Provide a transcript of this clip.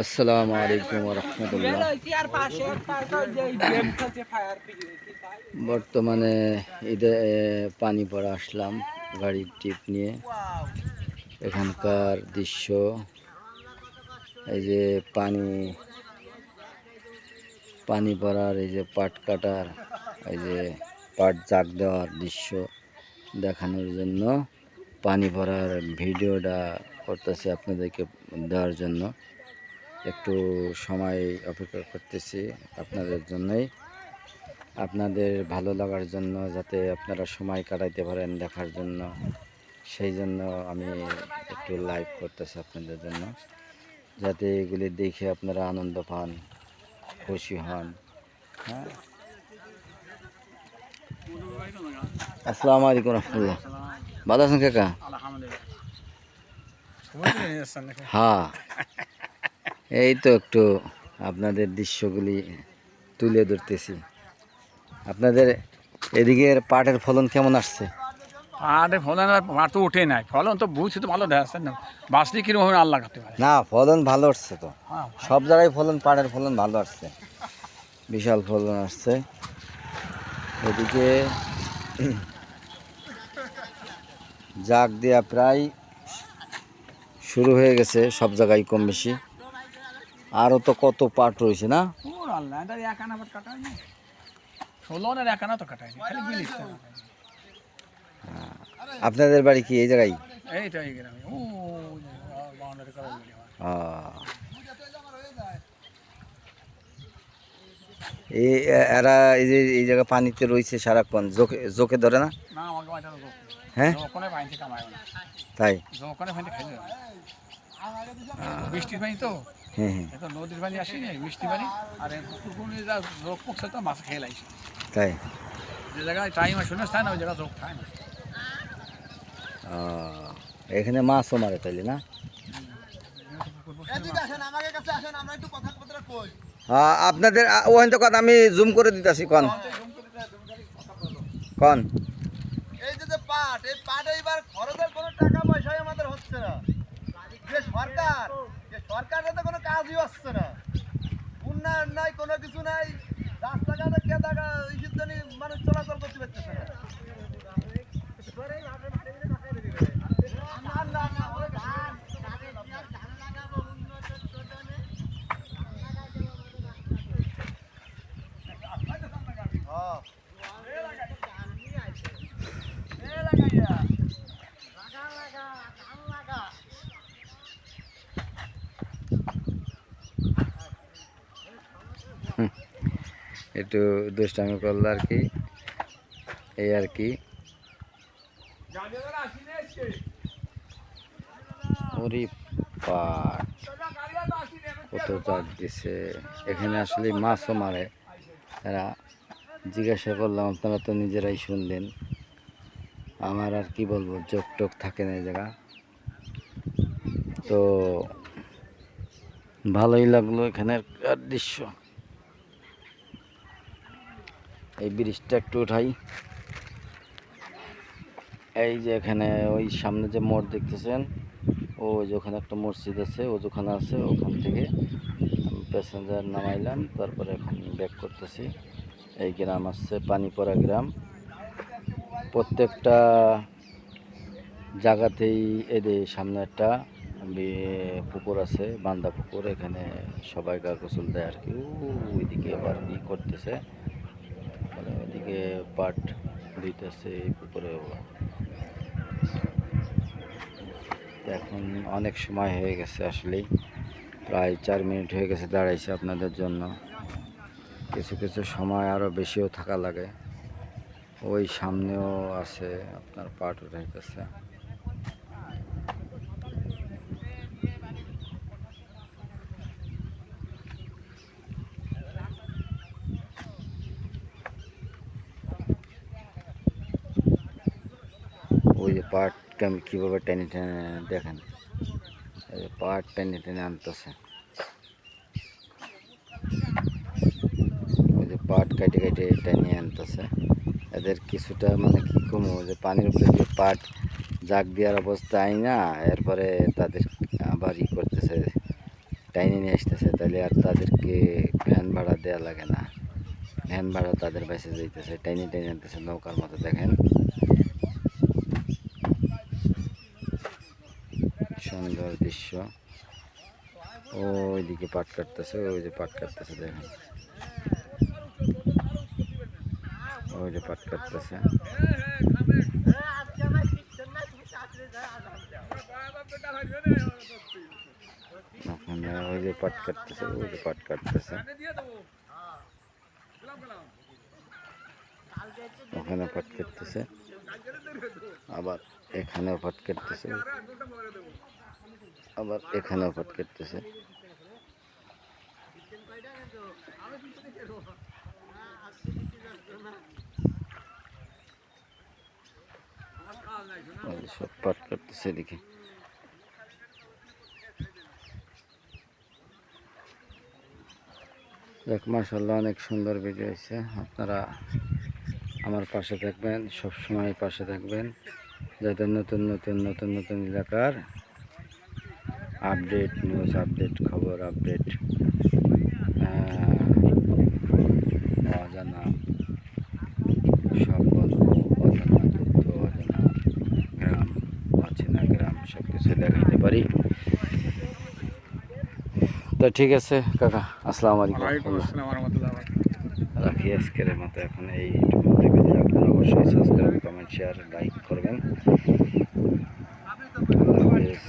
আসসালামু আলাইকুম রহমতুল্লাহ। বর্তমানে ঈদে পানি পড়া আসলাম গাড়ির টিপ নিয়ে। এখানকার দৃশ্য এই যে পানি পড়ার, এই যে পাট কাটার, এই যে পাট জাগ দেওয়ার দৃশ্য দেখানোর জন্য পানি পড়ার ভিডিওটা করতেছি আপনাদেরকে দেওয়ার জন্য। একটু সময় অপেক্ষা করতেছি আপনাদের জন্যই, আপনাদের ভালো লাগার জন্য, যাতে আপনারা সময় কাটাইতে পারেন দেখার জন্য। সেই জন্য আমি একটু লাইভ করতেছি আপনাদের জন্য, যাতে এগুলি দেখে আপনারা আনন্দ পান, খুশি হন। হ্যাঁ, আসসালামু আলাইকুম রহমতুল্লাহ। ভালো আছেন কাকা? হ্যাঁ, এই তো একটু আপনাদের দৃশ্যগুলি তুলে ধরতেছি। আপনাদের এদিকের পাটের ফলন কেমন আসছে? পাটের ফলন পাট তো ওঠে নাই, ফলন তো বুঝছি তো ভালো দেখা যাচ্ছে না, বাঁচলে কিরকম হবে আল্লাহ করতে পারে। না, ফলন ভালো আসছে তো, হ্যাঁ, সব জায়গায় পাটের ফলন ভালো আসছে, বিশাল ফলন আসছে। এদিকে জাগ দেওয়া প্রায় শুরু হয়ে গেছে সব জায়গায় কম বেশি। আরও তো কত পাট রয়েছে না? ওর আল্লাহ, এটা এক আনা পাট কাটা হয়নি, 16 এক আনা তো কাটায়নি, খালি বিলিশটা কাটায়নি। আপনাদের বাড়ি কি এই জায়গায়? এই তো এই গ্রামে, ও বাউন্ডারি করা বলি আমার। এই এরা এই যে এই জায়গা পানিতে রয়েছে সারাক্ষণ, জোকে জোকে ধরে না? না, আমাকে বাঁচানো লোক নেই। হ্যাঁ, ওখানে পানিতে কামায় না, তাই? ওখানে পানিতে খেলে না। বৃষ্টির পানি তো, হ্যাঁ হ্যাঁ, এখন নদীর পানি আসেনি, বৃষ্টি পানি, আর পুকুর যা রোগ পড়ছে তো মাছ খেয়ে লাইছে। তাই? যে জায়গায় টাইম শুনে থাকে না, ওই জায়গায় রোগ থাকে না। এখানে মাছও মারে তাইলে না? হ্যাঁ, আপনাদের ওখান তো কথা আমি জুম করে দিতেছি। কন কন এই যে পাট, এই পাট এইবার খরচের কোনো টাকা পয়সাই আমাদের হচ্ছে না। সরকারের তো কোনো কাজই হচ্ছে না, উন্নয়ন নাই, কোনো কিছু নাই, রাস্তাঘাটে কেদাগা ইসির জন্য মানুষ চলাচল করতে পারতেছে না। একটু দুষ্টামি করলো আর কি, এই আর কি। ওরে পাট কত জাগ দিছে এখানে, আসলে মাছও মারে এরা। জিজ্ঞাসা করলাম, আপনারা তো নিজেরাই শুনলেন, আমার আর কি বলবো, চোখ টোক থাকে না এই জায়গা। তো ভালোই লাগলো এখানের দৃশ্য। এই ব্রিজটা একটু উঠাই। এই যে এখানে ওই সামনে যে মোড় দেখতেছেন, ওই যে ওখানে একটা মসজিদ আছে, ওখানে আছে, ওখান থেকে আমি প্যাসেঞ্জার নামাইলাম, তারপরে এখন ব্যাক করতেছি। এই গ্রাম আসছে পানিপড়া গ্রাম। প্রত্যেকটা জায়গাতেই এদের সামনে একটা পুকুর আছে, বান্দা পুকুর, এখানে সবাই গা গোসল দেয় আর কি। ওইদিকে আবার ই করতেছে, মানে ওইদিকে পাট দিতেছে এই পুকুরে। এখন অনেক সময় হয়ে গেছে, আসলেই প্রায় 4 মিনিট হয়ে গেছে দাঁড়াইছে আপনাদের জন্য। কিছু কিছু সময় আরও বেশিও থাকা লাগে। ওই সামনেও আছে আপনার পাট উঠাইতেছে। ওই যে পাট কীভাবে টেনে টেনে দেখেন, এই যে পাট টেনে টেনে আনতেছে। ওই যে পাট কেটে কেটে টেনে আনতেছে। এদের কিছুটা মানে কি কমো, যে পানির উপরে যে পাট জাগ দেওয়ার অবস্থা আই না, এরপরে তাদের আবার ই করতেছে, টাইনে নিয়ে আসতেছে, তাহলে আর তাদেরকে ভ্যান ভাড়া দেওয়া লাগে না, ভ্যান ভাড়া তাদের বেঁচে যাইতেছে, টাইনে টাইনে আনতেছে নৌকার মতো। দেখেন সুন্দর দৃশ্য। ওইদিকে পাট কাটতেছে, ওই যে পাট কাটতেছে, দেখেন ওই যে পাট কাটতেছে। ওখানে ওই যে পাট কাটতেছে, ওই যে পাট কাটতেছে, ওখানে পাট কাটতেছে, আবার এখানেও পাট কাটতেছে, আবার এখানেও পাট কাটতেছে। সব পাট কাটতেছে এদিকে। দেখ মাশাআল্লাহ, অনেক সুন্দর ভিডিও হয়েছে। আপনারা আমার পাশে থাকবেন, সবসময় পাশে থাকবেন, যাতে নতুন নতুন নতুন নতুন এলাকার আপডেট, নিউজ আপডেট, খবর আপডেট, অজানা সব গল্প, অজানা তথ্য, অজানা গ্রাম, অচেনা গ্রাম সব কিছু দেখাতে পারি। তো ঠিক আছে কাকা, আসসালামু আলাইকুম। ওয়ালাইকুম আসসালাম ওয়া রাহমাতুল্লাহি ওয়া বারাকাতুহু। রাখি আজকের মতো এখন এই আপনারা অবশ্যই সাবস্ক্রাইব, কমেন্ট, শেয়ার, লাইক করবেন। আল্লাহ হাফেজ।